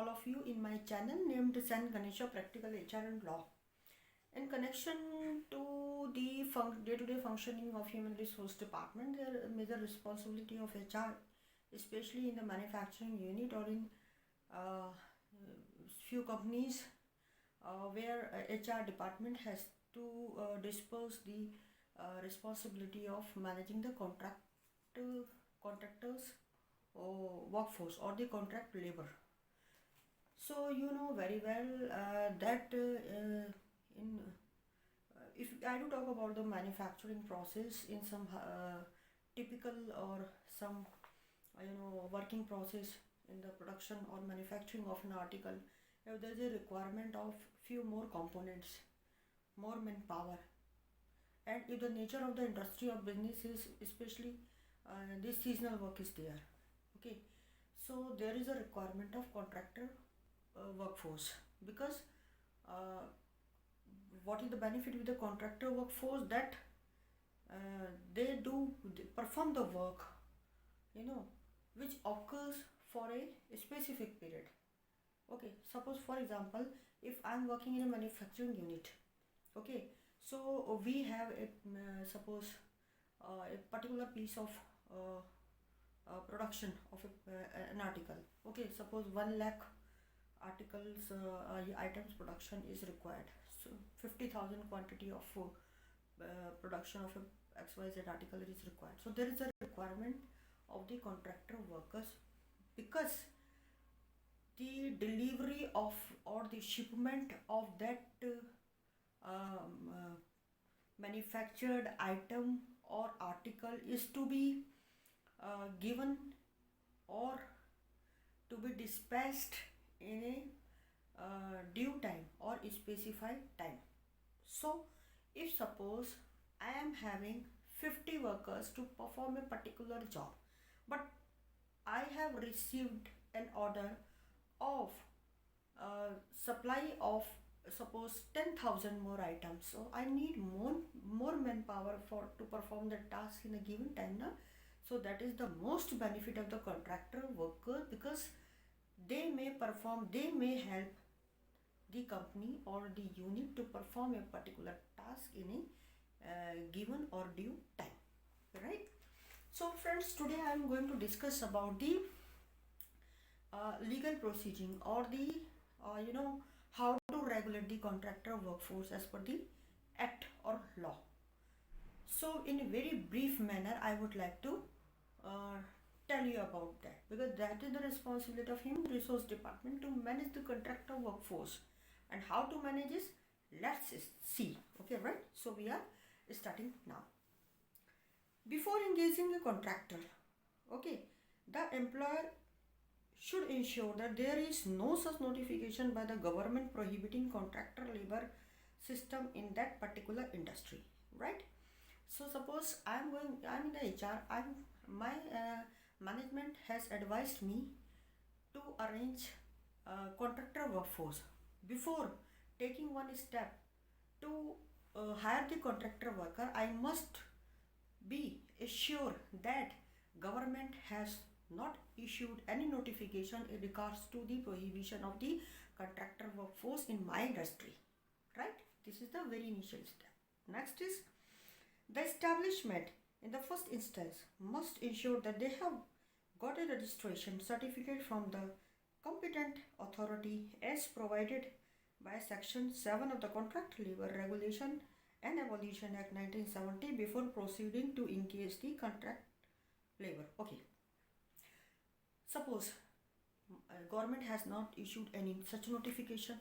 all of you in my channel named San Ganesha Practical HR and Law. In connection to the day-to-day functioning of human resource department, there is major responsibility of HR, especially in the manufacturing unit or in few companies where HR department has to dispose the responsibility of managing the contractors or workforce or the contract labor. So you know very well that in if I do talk about the manufacturing process in some typical or some working process in the production or manufacturing of an article, if there is a requirement of few more components, more manpower, and if the nature of the industry or business is especially this seasonal work is there, okay, so there is a requirement of contractor workforce because uh, what is the benefit with the contractor workforce that they perform the work, you know, which occurs for a specific period. Okay, suppose for example, if I'm working in a manufacturing unit, okay, so we have a suppose a particular piece of production of an article. Okay, suppose 1 lakh articles items production is required, so 50,000 quantity of production of a xyz article is required. So there is a requirement of the contractor workers because the delivery of or the shipment of that manufactured item or article is to be given or to be dispatched in a due time or specified time. So if suppose I am having 50 workers to perform a particular job, but I have received an order of supply of suppose 10,000 more items, so I need more manpower for to perform the task in a given time now. So that is the most benefit of the contractor worker because they may help the company or the unit to perform a particular task in a given or due time, right? So friends, today I am going to discuss about the legal proceeding or the how to regulate the contractor workforce as per the act or law. So in a very brief manner I would like to uh, tell you about that because that is the responsibility of human resource department to manage the contractor workforce. And how to manage this, let's see. Okay, right? So we are starting now. Before engaging a contractor, okay, the employer should ensure that there is no such notification by the government prohibiting contractor labor system in that particular industry, right? So suppose I'm in the HR, my management has advised me to arrange contractor workforce. Before taking one step to hire the contractor worker, I must be assured that government has not issued any notification in regards to the prohibition of the contractor workforce in my industry, right? This is the very initial step. Next is the establishment in the first instance must ensure that they have got a registration certificate from the competent authority as provided by section 7 of the Contract Labor Regulation and Abolition Act 1970 before proceeding to engage the contract labor. Okay, suppose government has not issued any such notification,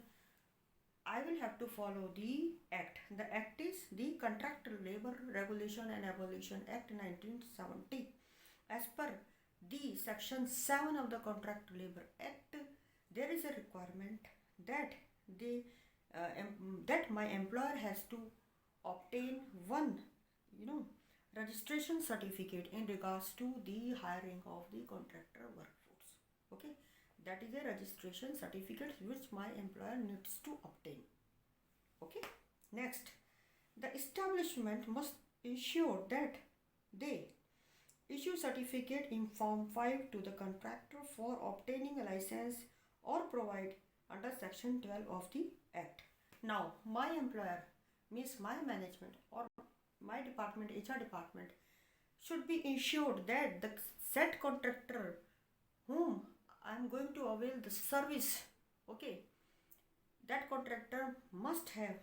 I will have to follow the act. The act is the Contract Labor Regulation and Abolition Act 1970. As per the section 7 of the Contract Labor Act, there is a requirement that that my employer has to obtain one registration certificate in regards to the hiring of the contractor workforce. Okay, that is a registration certificate which my employer needs to obtain. Okay, next, the establishment must ensure that they issue certificate in form 5 to the contractor for obtaining a license or provide under section 12 of the act. Now my employer means my management or my department, HR department, should be ensured that the said contractor whom I am going to avail the service, okay, that contractor must have,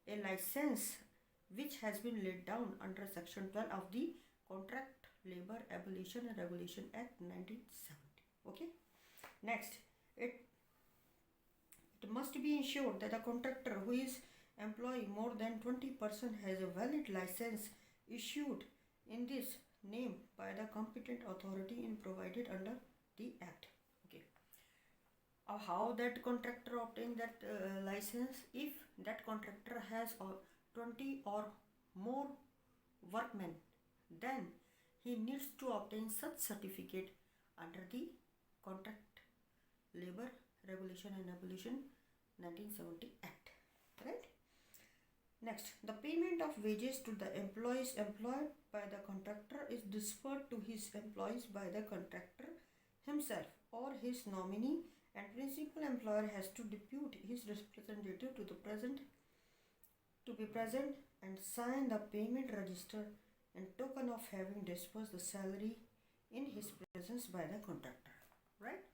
a license which has been laid down under section 12 of the Contract Labor Abolition and Regulation Act 1970. Okay. Next, it must be ensured that the contractor who is employing more than 20% has a valid license issued in this name by the competent authority and provided under the act. Okay. How that contractor obtain that license? If that contractor has 20 or more workmen, then he needs to obtain such certificate under the Contract Labor Regulation and Abolition 1970 Act. Right? Next, the payment of wages to the employees employed by the contractor is disbursed to his employees by the contractor himself or his nominee, and principal employer has to depute his representative to be present and sign the payment register in token of having disbursed the salary in his presence by the contractor. Right?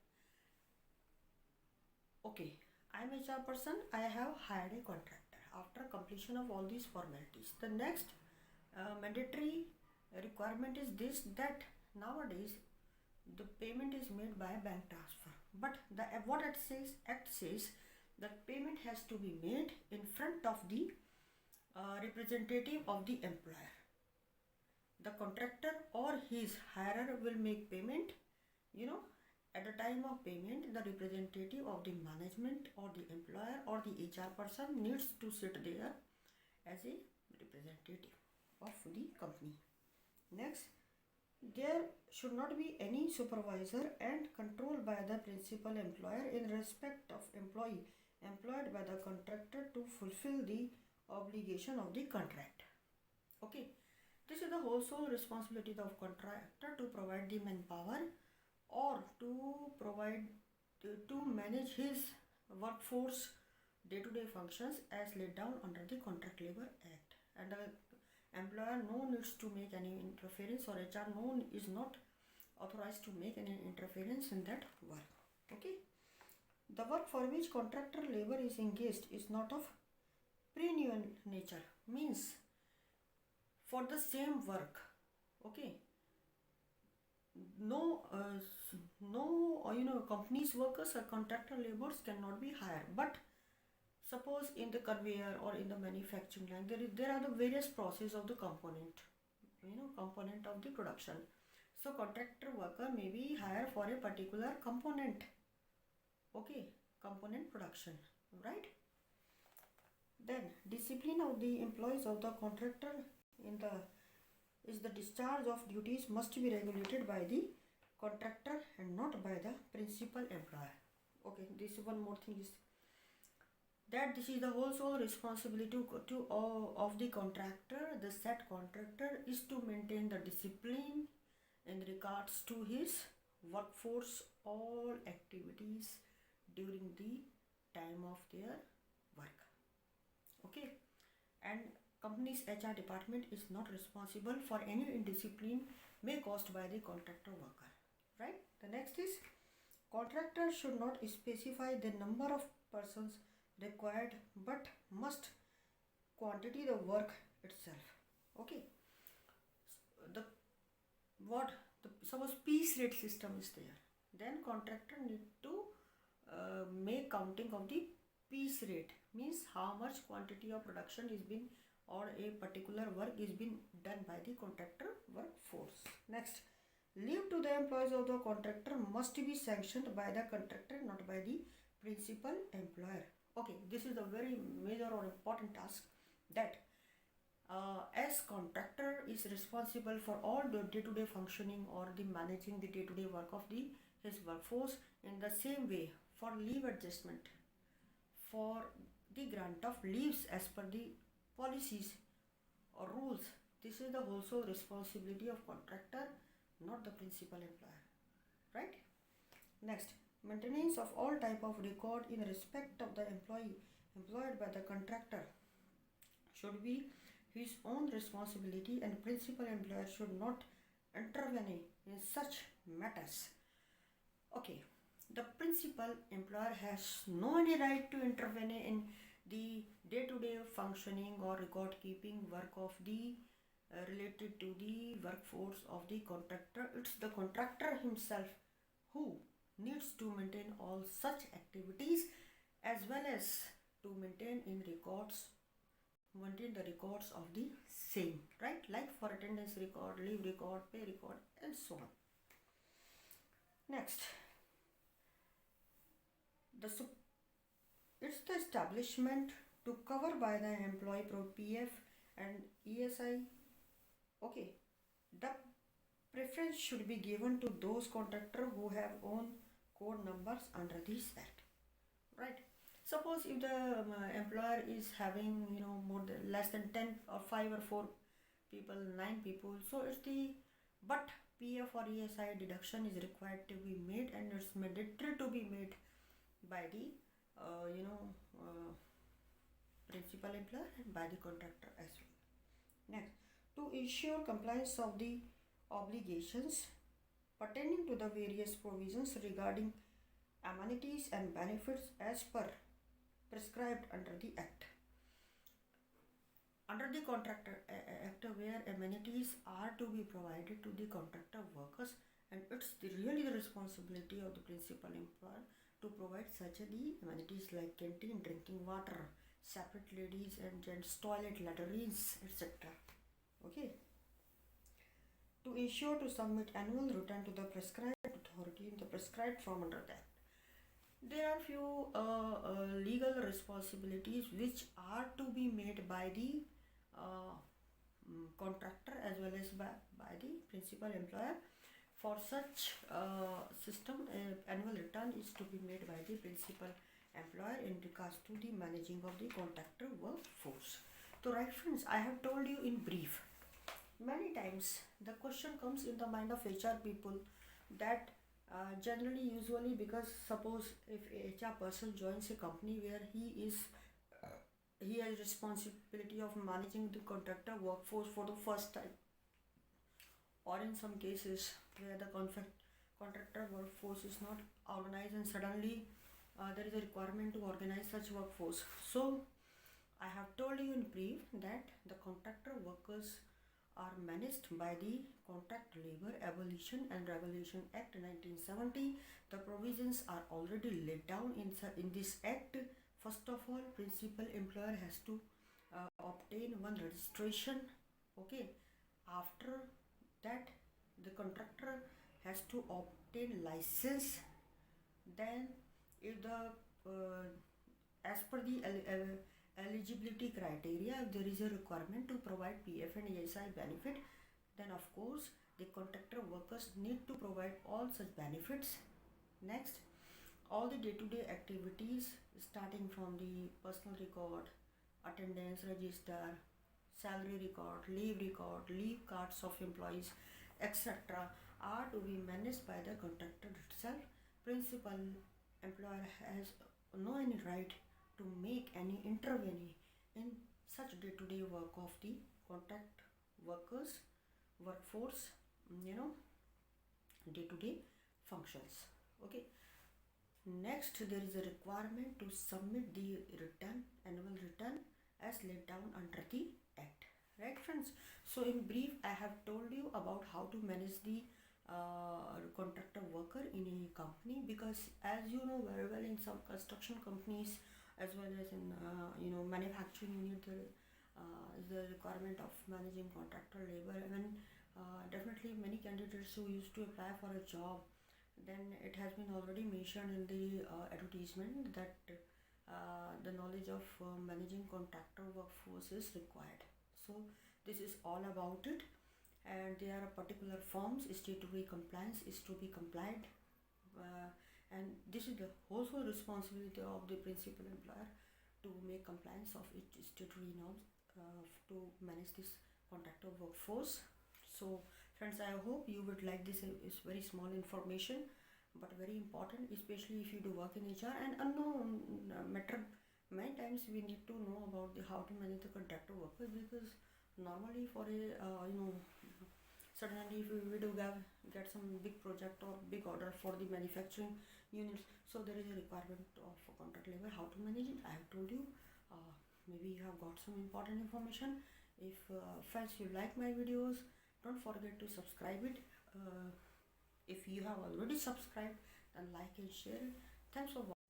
Okay, I am HR person. I have hired a contractor. After completion of all these formalities, the next mandatory requirement is this, that nowadays the payment is made by bank transfer, but what it says, act says that payment has to be made in front of the representative of the employer. The contractor or his hirer will make payment, at the time of payment the representative of the management or the employer or the HR person needs to sit there as a representative of the company. Next, there should not be any supervisor and control by the principal employer in respect of employee employed by the contractor to fulfill the obligation of the contract. Okay, this is the whole sole responsibility of contractor to provide the manpower or to manage his workforce day-to-day functions as laid down under the Contract Labor Act. And the employer no needs to make any interference, or HR is not authorized to make any interference in that work. Okay. The work for which contractor labor is engaged is not of perennial nature, means for the same work. Okay. No, companies workers or contractor laborers cannot be hired. But suppose in the conveyor or in the manufacturing line, there are the various process of the component of the production. So contractor worker may be hired for a particular component. Okay, component production, right? Then discipline of the employees of the contractor is the discharge of duties must be regulated by the contractor and not by the principal employer. Okay, this one more thing is that this is the whole sole responsibility of the contractor. The said contractor is to maintain the discipline in regards to his workforce all activities during the time of their work. Okay, and company's HR department is not responsible for any indiscipline may caused by the contractor worker. Right? The next is contractor should not specify the number of persons required but must quantity the work itself. Okay. Suppose piece rate system is there, then contractor need to make counting of the piece rate, means how much quantity of production is being or a particular work is being done by the contractor workforce. Next, leave to the employees of the contractor must be sanctioned by the contractor, not by the principal employer. Okay, this is a very major or important task, that as contractor is responsible for all the day-to-day functioning or the managing the day-to-day work of his workforce. In the same way, for leave adjustment, for the grant of leaves as per the policies or rules, this is the whole sole responsibility of contractor, not the principal employer. Right? Next, Maintenance of all type of record in respect of the employee employed by the contractor should be his own responsibility, and principal employer should not intervene in such matters. Okay, the principal employer has no any right to intervene in the day-to-day functioning or record keeping work of the related to the workforce of the contractor. It's the contractor himself who needs to maintain all such activities, as well as to maintain the records of the same, right? Like for attendance record, leave record, pay record, and so on. Next, the it's the establishment to cover by the employee pro PF and ESI. Okay, the preference should be given to those contractor who have own code numbers under this act, right? Suppose if the employer is having more than less than 10 or 5 or 4 people, 9 people, so it's the but PF or ESI deduction is required to be made, and it's mandatory to be made by the principal employer and by the contractor as well. Next, to ensure compliance of the obligations pertaining to the various provisions regarding amenities and benefits as per prescribed under the act. Under the Contractor Act, where amenities are to be provided to the contractor workers, and it's really the responsibility of the principal employer to provide such the amenities like canteen, drinking water, separate ladies and gents toilet, latrines, etc. Okay. To ensure to submit annual return to the prescribed authority in the prescribed form under that. There are few legal responsibilities which are to be made by the contractor as well as by the principal employer. For such system, annual return is to be made by the principal employer in regards to the managing of the contractor workforce. So right friends, I have told you in brief. Many times the question comes in the mind of HR people that generally usually, because suppose if a HR person joins a company where he has responsibility of managing the contractor workforce for the first time, or in some cases where the contractor workforce is not organized and suddenly there is a requirement to organize such workforce. So I have told you in brief that the contractor workers are managed by the Contract Labor Abolition and Regulation Act 1970. The provisions are already laid down in this act. First of all, principal employer has to obtain one registration. Okay, after that the contractor has to obtain license. Then if the as per the eligibility criteria, if there is a requirement to provide PF and ESI benefit, then of course the contractor workers need to provide all such benefits. Next, all the day-to-day activities starting from the personal record, attendance register, salary record, leave cards of employees, etc. are to be managed by the contractor itself. Principal employer has no any right to make any intervening in such day-to-day work of the contract workers workforce, day-to-day functions. Okay, next there is a requirement to submit the annual return as laid down under the act, right friends? So in brief, I have told you about how to manage the contractor worker in a company, because as you know very well, in some construction companies as well as in manufacturing unit, there is the requirement of managing contractor labor. When definitely many candidates who used to apply for a job, then it has been already mentioned in the advertisement that the knowledge of managing contractor workforce is required. So this is all about it, and there are particular forms statutory compliance is to be complied, and this is the also responsibility of the principal employer to make compliance of its statutory norms to manage this contractor workforce. So friends, I hope you would like this. Is very small information. but very important, especially if you do work in HR. And unknown matter, many times we need to know about how to manage the contractor workers, because normally for a suddenly if we do get some big project or big order for the manufacturing units, so there is a requirement of contract labor. How to manage it, I have told you. Maybe you have got some important information. If friends, you like my videos, don't forget to subscribe it. If you have already subscribed, then like and share it. Thanks for watching.